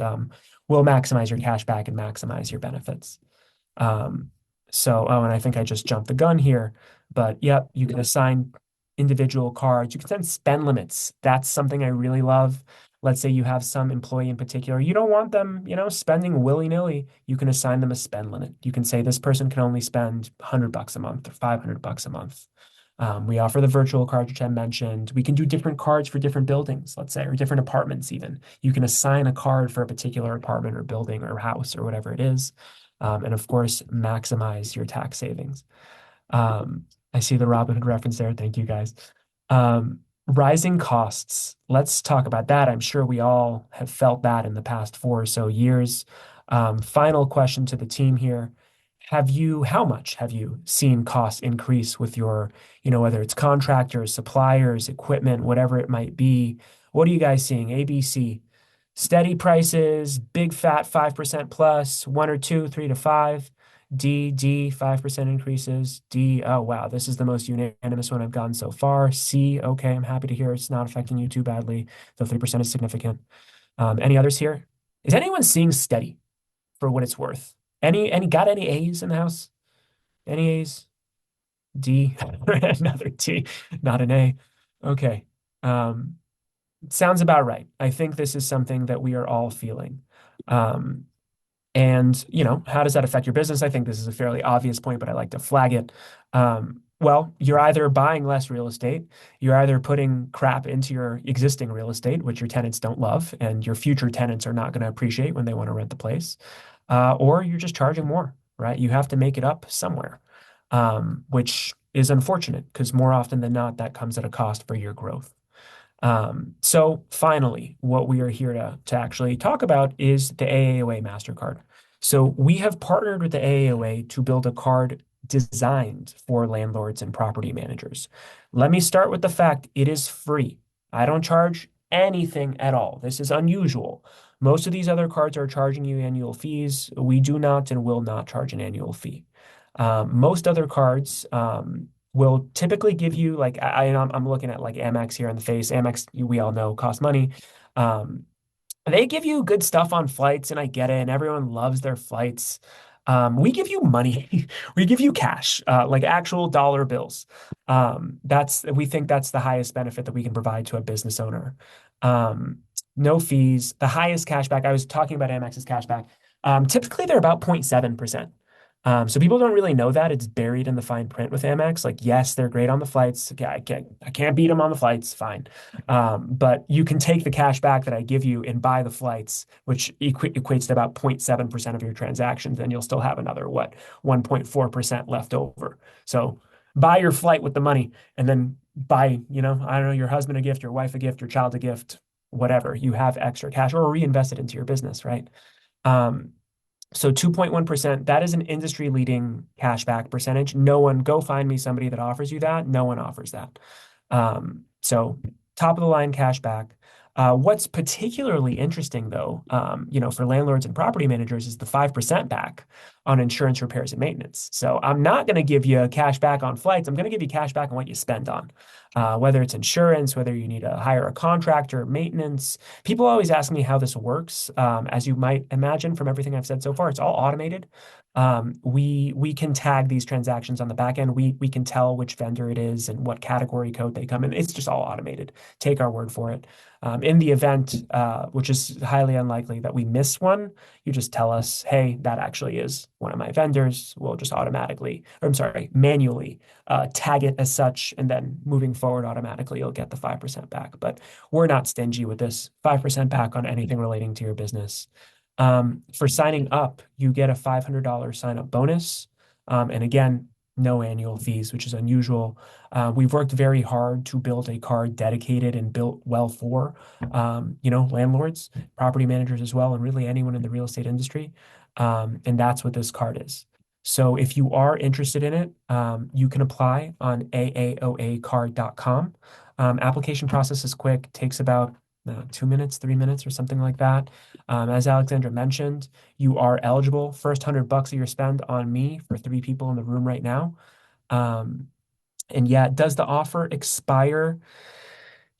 Will maximize your cash back and maximize your benefits. And I think I just jumped the gun here, but yep, you can assign individual cards. You can set spend limits. That's something I really love. Let's say you have some employee in particular, you don't want them, spending willy-nilly. You can assign them a spend limit. You can say this person can only spend $100 a month or $500 a month. We offer the virtual card, which I mentioned. We can do different cards for different buildings, let's say, or different apartments even. You can assign a card for a particular apartment or building or house or whatever it is. And of course, maximize your tax savings. I see the Robinhood reference there. Thank you, guys. Rising costs. Let's talk about that. I'm sure we all have felt that in the past 4 or so years. Final question to the team here. How much have you seen costs increase with your, whether it's contractors, suppliers, equipment, whatever it might be? What are you guys seeing? ABC, steady prices, big fat 5% plus, 1 or 2, 3 to 5. D, 5% increases. D, oh wow, this is the most unanimous one I've gotten so far. C, okay, I'm happy to hear it's not affecting you too badly. The 3% is significant. Any others here? Is anyone seeing steady for what it's worth? Got any A's in the house? Any A's? D, another D, not an A. Okay. Sounds about right. I think this is something that we are all feeling. Um, and, how does that affect your business? I think this is a fairly obvious point, but I like to flag it. Well, you're either buying less real estate, you're either putting crap into your existing real estate, which your tenants don't love, and your future tenants are not going to appreciate when they want to rent the place, or you're just charging more, right? You have to make it up somewhere, which is unfortunate because more often than not, that comes at a cost for your growth. So finally, what we are here to actually talk about is the AAOA Mastercard. So we have partnered with the AAOA to build a card designed for landlords and property managers. Let me start with the fact it is free. I don't charge anything at all. This is unusual. Most of these other cards are charging you annual fees. We do not and will not charge an annual fee. Most other cards, will typically give you like I'm looking at like Amex here on the face. Amex, we all know, costs money. Um, they give you good stuff on flights, and I get it, and everyone loves their flights. We give you money. We give you cash, like actual dollar bills. We think that's the highest benefit that we can provide to a business owner. Um, no fees. The highest cashback. I was talking about Amex's cashback. Typically, they're about 0.7%. So people don't really know that. It's buried in the fine print with Amex. Like, yes, they're great on the flights. Okay, I can't beat them on the flights. Fine. But you can take the cash back that I give you and buy the flights, which equates to about 0.7% of your transactions, and you'll still have another, 1.4% left over. So buy your flight with the money and then buy, I don't know, your husband a gift, your wife a gift, your child a gift, whatever. You have extra cash or reinvest it into your business, right? Um, so 2.1%, that is an industry leading cashback percentage. No one, go find me somebody that offers you that. No one offers that. So top of the line cashback. What's particularly interesting though, for landlords and property managers is the 5% back on insurance repairs and maintenance. So I'm not going to give you cash back on flights. I'm going to give you cash back on what you spend on, whether it's insurance, whether you need to hire a contractor, maintenance. People always ask me how this works. As you might imagine from everything I've said so far, it's all automated. We can tag these transactions on the back end. We can tell which vendor it is and what category code they come in. It's just all automated. Take our word for it. In the event, which is highly unlikely that we miss one, you just tell us, hey, that actually is one of my vendors. We'll just manually tag it as such, and then moving forward automatically, you'll get the 5% back. But we're not stingy with this 5% back on anything relating to your business. For signing up, you get a $500 sign up bonus. And again, no annual fees, which is unusual. We've worked very hard to build a card dedicated and built well for, landlords, property managers as well, and really anyone in the real estate industry. And that's what this card is. So if you are interested in it, you can apply on AAOAcard.com. Application process is quick, takes about 2 minutes, 3 minutes, or something like that. As Alexandra mentioned, you are eligible. First $100 of your spend on me for 3 people in the room right now. And yeah, does the offer expire?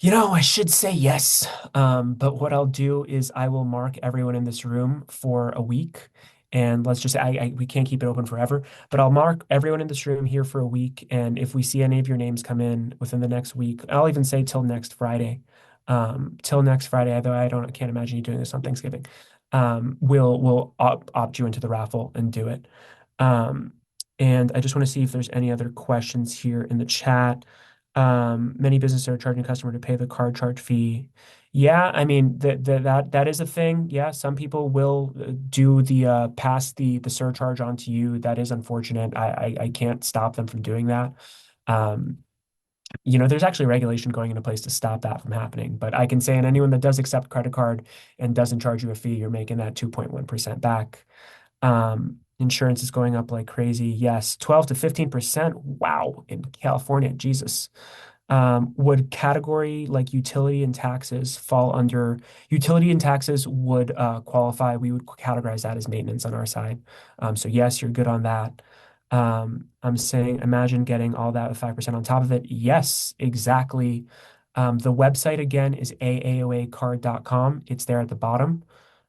I should say yes. But what I'll do is I will mark everyone in this room for a week. And let's just say we can't keep it open forever, but I'll mark everyone in this room here for a week. And if we see any of your names come in within the next week, I'll even say till next Friday. Till next Friday, although can't imagine you doing this on Thanksgiving. We'll opt you into the raffle and do it. Um, and I just want to see if there's any other questions here in the chat. Many businesses are charging a customer to pay the card charge fee. Yeah, I mean that is a thing. Yeah, some people will do the pass the surcharge on to you. That is unfortunate. I can't stop them from doing that. Um, there's actually regulation going into place to stop that from happening. But I can say, and anyone that does accept credit card and doesn't charge you a fee, you're making that 2.1% back. Insurance is going up like crazy. Yes, 12 to 15%. Wow, in California, Jesus. Would category like utility and taxes fall under utility and taxes would qualify? We would categorize that as maintenance on our side. So yes, you're good on that. I'm saying, imagine getting all that with 5% on top of it. Yes, exactly. The website again is AAOAcard.com. It's there at the bottom.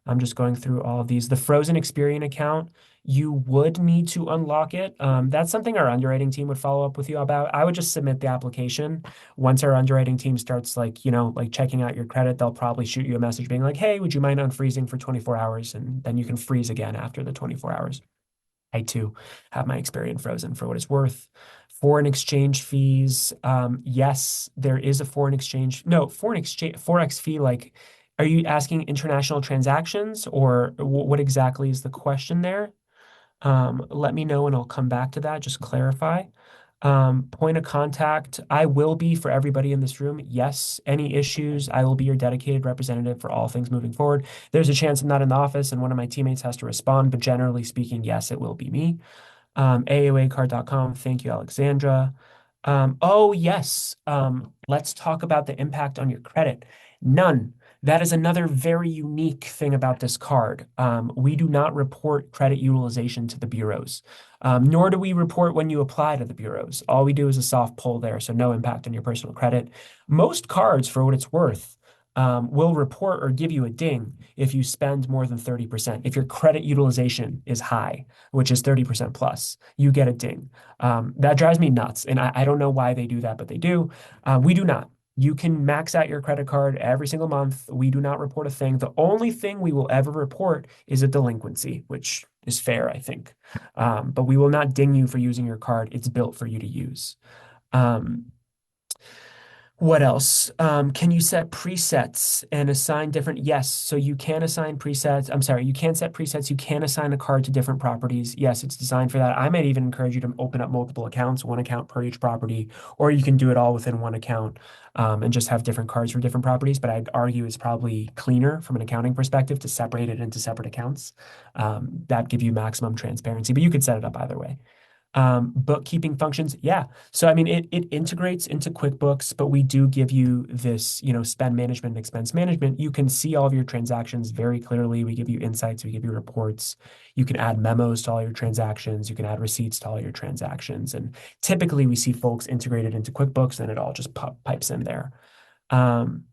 I'm just going through all of these. The Frozen Experian account, you would need to unlock it. That's something our underwriting team would follow up with you about. I would just submit the application. Once our underwriting team starts like checking out your credit, they'll probably shoot you a message being like, "Hey, would you mind unfreezing for 24 hours?" And then you can freeze again after the 24 hours. I too have my Experian frozen for what it's worth. Foreign exchange fees. Yes, there is a foreign exchange forex fee. Like, are you asking international transactions, or what exactly is the question there? Let me know and I'll come back to that. Just clarify. Point of contact. I will be for everybody in this room. Yes, any issues, I will be your dedicated representative for all things moving forward. There's a chance I'm not in the office and one of my teammates has to respond, but generally speaking, yes, it will be me. AAOAcard.com. Thank you, Alexandra. Oh, yes. Let's talk about the impact on your credit. None. That is another very unique thing about this card. We do not report credit utilization to the bureaus, nor do we report when you apply to the bureaus. All we do is a soft pull there, so no impact on your personal credit. Most cards, for what it's worth, will report or give you a ding if you spend more than 30%. If your credit utilization is high, which is 30% plus, you get a ding. That drives me nuts. And I don't know why they do that, but they do. We do not. You can max out your credit card every single month. We do not report a thing. The only thing we will ever report is a delinquency, which is fair, I think. But we will not ding you for using your card. It's built for you to use. Um, what else? Can you set presets and assign different? Yes. So you can assign presets. I'm sorry, you can set presets. You can assign a card to different properties. Yes, it's designed for that. I might even encourage you to open up multiple accounts, one account per each property, or you can do it all within one account, and just have different cards for different properties. But I'd argue it's probably cleaner from an accounting perspective to separate it into separate accounts. That give you maximum transparency, but you could set it up either way. Bookkeeping functions, yeah. So I mean, it integrates into QuickBooks, but we do give you this, spend management and expense management. You can see all of your transactions very clearly. We give you insights, we give you reports. You can add memos to all your transactions. You can add receipts to all your transactions. And typically we see folks integrated into QuickBooks and it all just pipes in there. Um,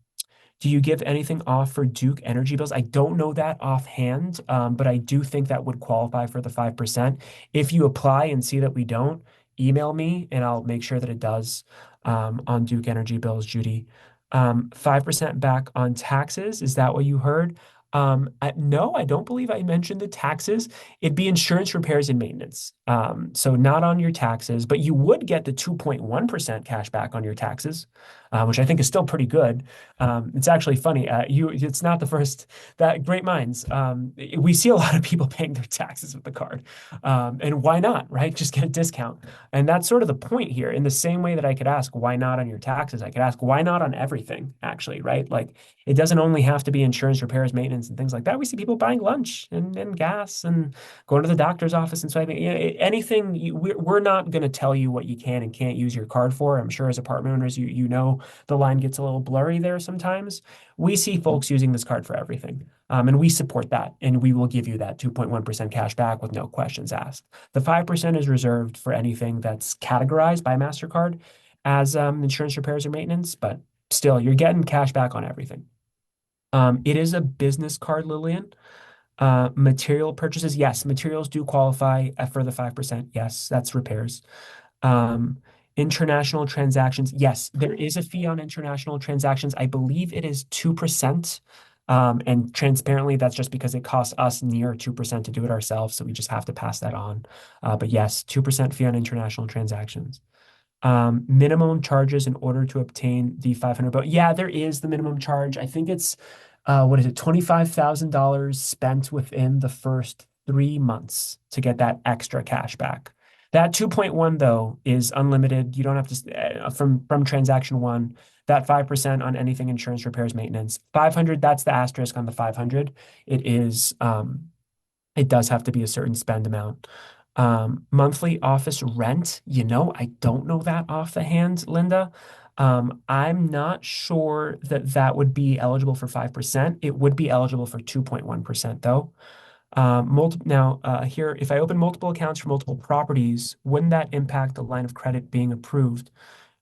do you give anything off for Duke energy bills? I don't know that offhand, but I do think that would qualify for the 5%. If you apply and see that we don't, email me and I'll make sure that it does, on Duke energy bills, Judy. 5% back on taxes. Is that what you heard? No, I don't believe I mentioned the taxes. It'd be insurance repairs and maintenance. So not on your taxes, but you would get the 2.1% cash back on your taxes, which I think is still pretty good. It's actually funny. It's not the first that great minds. We see a lot of people paying their taxes with the card, and why not, right? Just get a discount, and that's sort of the point here. In the same way that I could ask why not on your taxes, I could ask why not on everything, actually, right? Like it doesn't only have to be insurance, repairs, maintenance, and things like that. We see people buying lunch and gas and going to the doctor's office and swiping. Anything. We're not going to tell you what you can and can't use your card for. I'm sure as apartment owners, you know the line gets a little blurry there sometimes. We see folks using this card for everything. And we support that. And we will give you that 2.1% cash back with no questions asked. The 5% is reserved for anything that's categorized by Mastercard as insurance repairs or maintenance, but still, you're getting cash back on everything. It is a business card, Lillian. Material purchases, yes, materials do qualify for the 5%. Yes, that's repairs. Um, International transactions, yes, there is a fee on international transactions. I believe it is 2%. And transparently, that's just because it costs us near 2% to do it ourselves. So we just have to pass that on. But yes, 2% fee on international transactions. Minimum charges in order to obtain the 500. But yeah, there is the minimum charge. I think it's, what is it, $25,000 spent within the first 3 months to get that extra cash back. That 2.1 though is unlimited. You don't have to from transaction one. That 5% on anything insurance, repairs, maintenance. 500. That's the asterisk on the 500. It is. It does have to be a certain spend amount. Monthly office rent. I don't know that off the hand, Linda. I'm not sure that that would be eligible for 5%. It would be eligible for 2.1% though. Here, if I open multiple accounts for multiple properties, wouldn't that impact the line of credit being approved?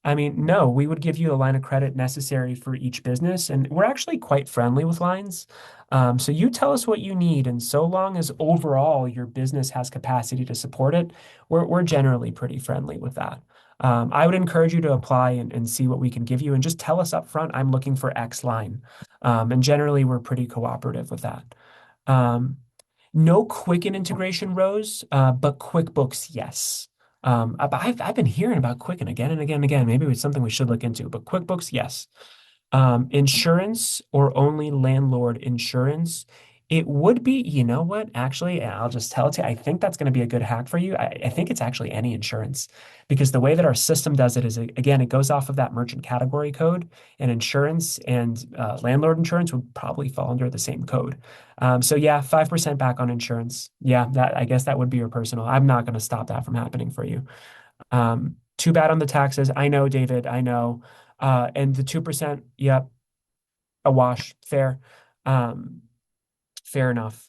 I mean, no, we would give you the line of credit necessary for each business, and we're actually quite friendly with lines. So you tell us what you need, and so long as overall your business has capacity to support it, we're generally pretty friendly with that. I would encourage you to apply and see what we can give you, and just tell us up front, I'm looking for X line. And generally, we're pretty cooperative with that. Um, no Quicken integration, Rose, but QuickBooks, yes. But I've been hearing about Quicken again and again and again. Maybe it's something we should look into, but QuickBooks, yes. Insurance or only landlord insurance. It would be, you know what? Actually, I'll just tell it to you. I think that's going to be a good hack for you. I think it's actually any insurance because the way that our system does it is, again, it goes off of that merchant category code, and insurance and landlord insurance would probably fall under the same code. So yeah, 5% back on insurance. Yeah, that I guess that would be your personal. I'm not going to stop that from happening for you. Too bad on the taxes. I know, David. I know. And the 2%, yep, a wash. Fair. Um, Fair enough.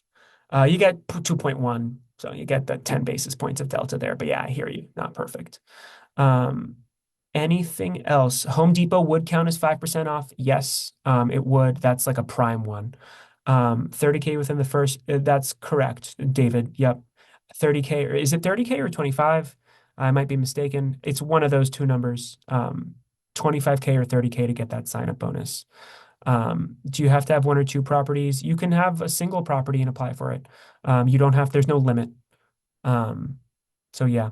You get 2.1, so you get the 10 basis points of delta there. But yeah, I hear you. Not perfect. Um, Anything else? Home Depot would count as 5% off. Yes, it would. That's like a prime one. 30K within the first, that's correct, David. Yep. 30K, or is it 30K or 25? I might be mistaken. It's one of those two numbers. 25K or 30K to get that sign up bonus. Do you have to have one or two properties? You can have a single property and apply for it. You don't have, there's no limit. Um, so yeah,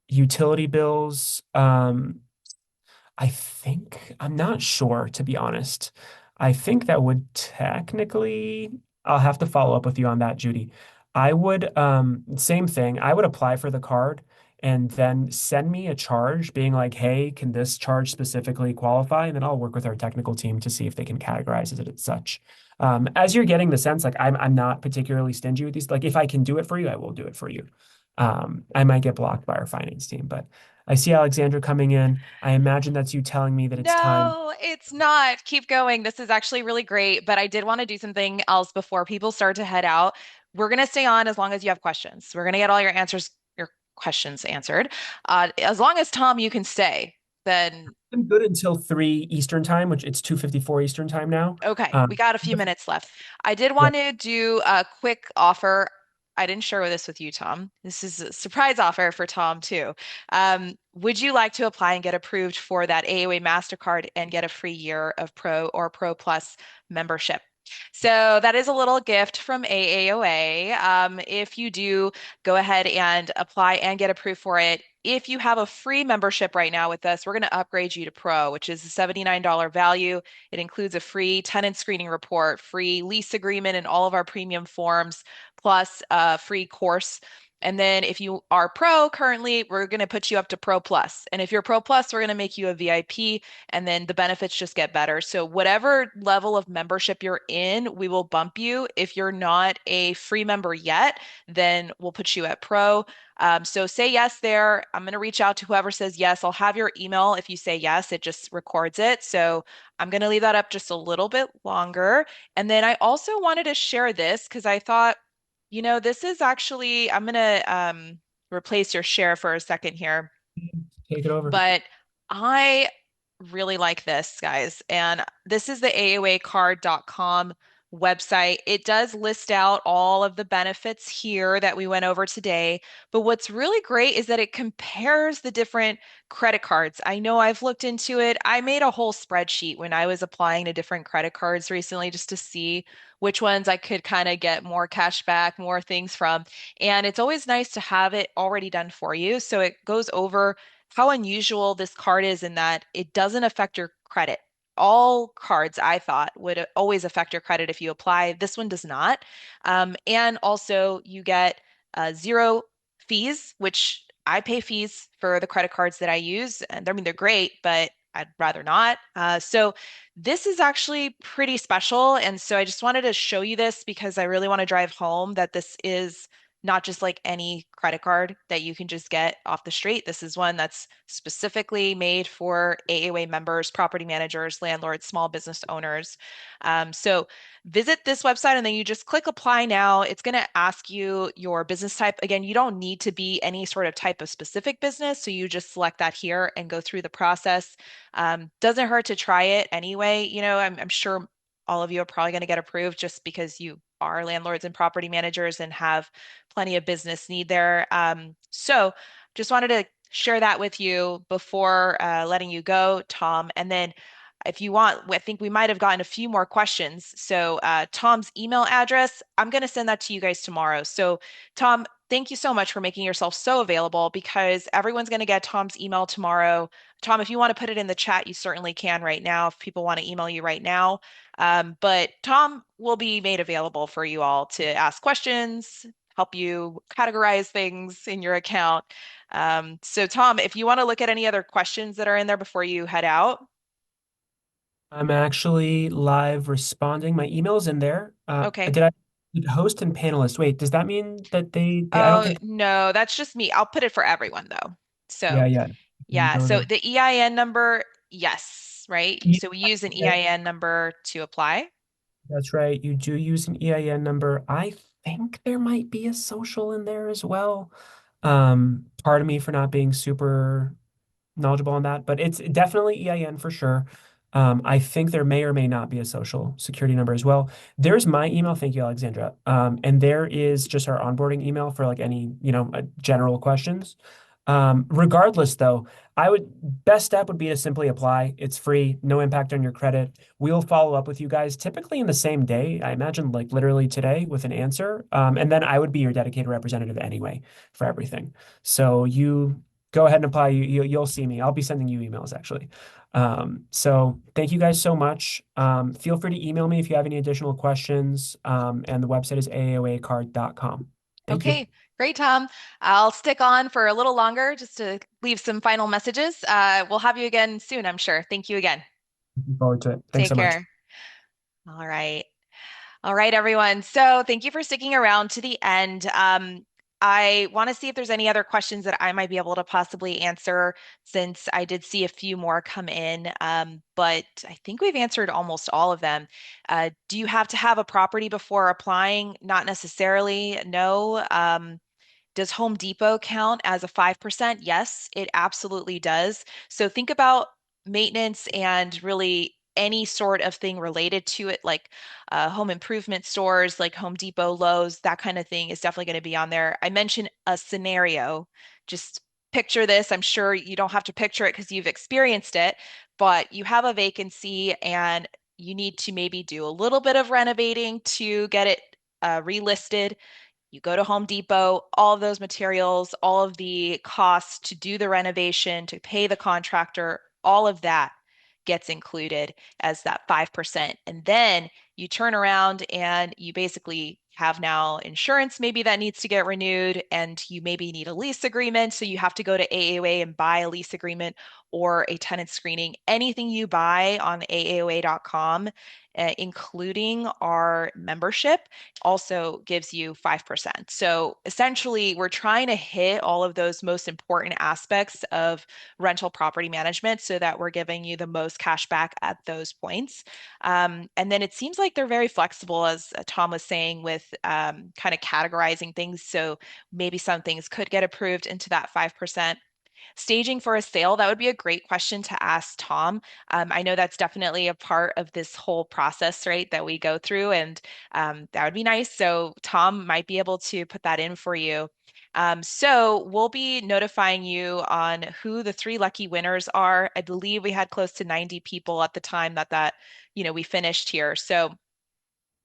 utility bills. I think, I'm not sure, to be honest. I think that would technically, I'll have to follow up with you on that, Judy. I would, same thing. I would apply for the card and then send me a charge being like, hey, can this charge specifically qualify? And then I'll work with our technical team to see if they can categorize it as such. As you're getting the sense, like I'm not particularly stingy with these. Like if I can do it for you, I will do it for you. I might get blocked by our finance team, but I see Alexandra coming in. I imagine that's you telling me that it's time. No, it's not. Keep going. This is actually really great, but I did want to do something else before people start to head out. We're going to stay on as long as you have questions. We're going to get all your questions answered. As long as Tom, you can stay, then I'm good until 3 Eastern time, which it's 2:54 Eastern time now. okay, we got a few minutes left. I did Yeah. want to do a quick offer. I didn't share this with you, Tom. This is a surprise offer for Tom too. Would you like to apply and get approved for that AAOA Mastercard and get a free year of Pro or Pro Plus membership? So that is a little gift from AAOA. If you do, go ahead and apply and get approved for it. If you have a free membership right now with us, we're going to upgrade you to Pro, which is a $79 value. It includes a free tenant screening report, free lease agreement, and all of our premium forms, plus a free course. And then if you are Pro currently, we're going to put you up to Pro Plus. And if you're Pro Plus, we're going to make you a VIP, and then the benefits just get better. So whatever level of membership you're in, we will bump you. If you're not a free member yet, then we'll put you at Pro. So say yes there. I'm going to reach out to whoever says yes. I'll have your email. If you say yes, it just records it. So I'm going to leave that up just a little bit longer. And then I also wanted to share this because I thought, this is actually, I'm going to replace your share for a second here. Take it over. But I really like this, guys. And this is the AOAcard.com website. It does list out all of the benefits here that we went over today. But what's really great is that it compares the different credit cards. I know I've looked into it. I made a whole spreadsheet when I was applying to different credit cards recently just to see which ones I could kind of get more cash back, more things from. And it's always nice to have it already done for you. So it goes over how unusual this card is in that it doesn't affect your credit. All cards, I thought, would always affect your credit if you apply. This one does not. And also, you get zero fees, which I pay fees for the credit cards that I use. And I mean, they're great, but I'd rather not. So this is actually pretty special. And so I just wanted to show you this because I really want to drive home that this is not just like any credit card that you can just get off the street. This is one that's specifically made for AAOA members, property managers, landlords, small business owners. So visit this website and then you just click apply now. It's going to ask you your business type. Again, you don't need to be any sort of type of specific business. So you just select that here and go through the process. Doesn't hurt to try it anyway. I'm sure all of you are probably going to get approved just because you are landlords and property managers and have plenty of business need there. So just wanted to share that with you before letting you go, Tom. And then if you want, I think we might have gotten a few more questions. So Tom's email address, I'm going to send that to you guys tomorrow. So Tom, thank you so much for making yourself so available because everyone's going to get Tom's email tomorrow. Tom, if you want to put it in the chat, you certainly can right now if people want to email you right now. But Tom will be made available for you all to ask questions, help you categorize things in your account. So Tom, if you want to look at any other questions that are in there before you head out. I'm actually live responding. My email's in there. Okay. Did I host and panelist? Wait, does that mean that they I don't Oh, think no, that's just me. I'll put it for everyone though. yeah, So, yeah. You can yeah. go So to the EIN number, yes, right? So we use an EIN number to apply. That's right. You do use an EIN number. I think there might be a social in there as well. Pardon me for not being super knowledgeable on that, but it's definitely EIN for sure. I think there may or may not be a social security number as well. There's my email. Thank you, Alexandra. And there is just our onboarding email for like any, general questions. Regardless, though, best step would be to simply apply. It's free, no impact on your credit. We'll follow up with you guys typically in the same day. I imagine like literally today with an answer. And then I would be your dedicated representative anyway for everything. So you go ahead and apply. You'll see me. I'll be sending you emails actually. So thank you guys so much. Feel free to email me if you have any additional questions. And the website is aaoacard.com. Thank you. Okay, great, Tom. I'll stick on for a little longer just to leave some final messages. We'll have you again soon, I'm sure. Thank you again. Looking forward to it. Thanks Take so much. care. All right. All right, everyone. So thank you for sticking around to the end. I want to see if there's any other questions that I might be able to possibly answer since I did see a few more come in, but I think we've answered almost all of them. Do you have to have a property before applying? Not necessarily, no. Does Home Depot count as a 5%? Yes, it absolutely does. So think about maintenance and really any sort of thing related to it, like home improvement stores, like Home Depot, Lowe's, that kind of thing is definitely going to be on there. I mentioned a scenario. Just picture this. I'm sure you don't have to picture it because you've experienced it, but you have a vacancy and you need to maybe do a little bit of renovating to get it relisted. You go to Home Depot, all of those materials, all of the costs to do the renovation, to pay the contractor, all of that gets included as that 5%. And then you turn around and you basically have now insurance maybe that needs to get renewed, and you maybe need a lease agreement. So you have to go to AAOA and buy a lease agreement or a tenant screening. Anything you buy on AAOA.com, including our membership, also gives you 5%. So essentially, we're trying to hit all of those most important aspects of rental property management so that we're giving you the most cash back at those points. And then it seems like they're very flexible, as Tom was saying, with kind of categorizing things. So maybe some things could get approved into that 5%. Staging for a sale, that would be a great question to ask Tom. I know that's definitely a part of this whole process, right, that we go through, and that would be nice. So Tom might be able to put that in for you. So we'll be notifying you on who the three lucky winners are. I believe we had close to 90 people at the time that we finished here. So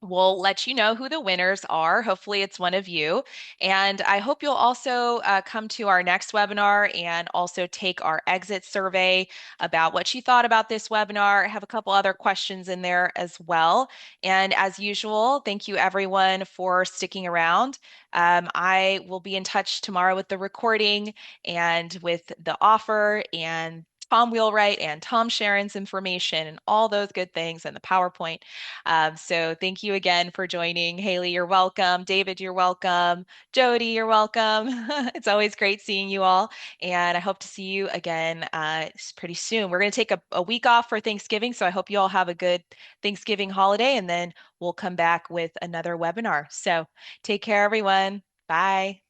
we'll let you know who the winners are. Hopefully, it's one of you. And I hope you'll also come to our next webinar and also take our exit survey about what you thought about this webinar. I have a couple other questions in there as well. And as usual, thank you everyone for sticking around. I will be in touch tomorrow with the recording and with the offer and Tom Wheelwright and Tom Sharon's information and all those good things and the PowerPoint. So thank you again for joining. Haley, you're welcome. David, you're welcome. Jody, you're welcome. It's always great seeing you all. And I hope to see you again pretty soon. We're going to take a week off for Thanksgiving. So I hope you all have a good Thanksgiving holiday, and then we'll come back with another webinar. So take care, everyone. Bye.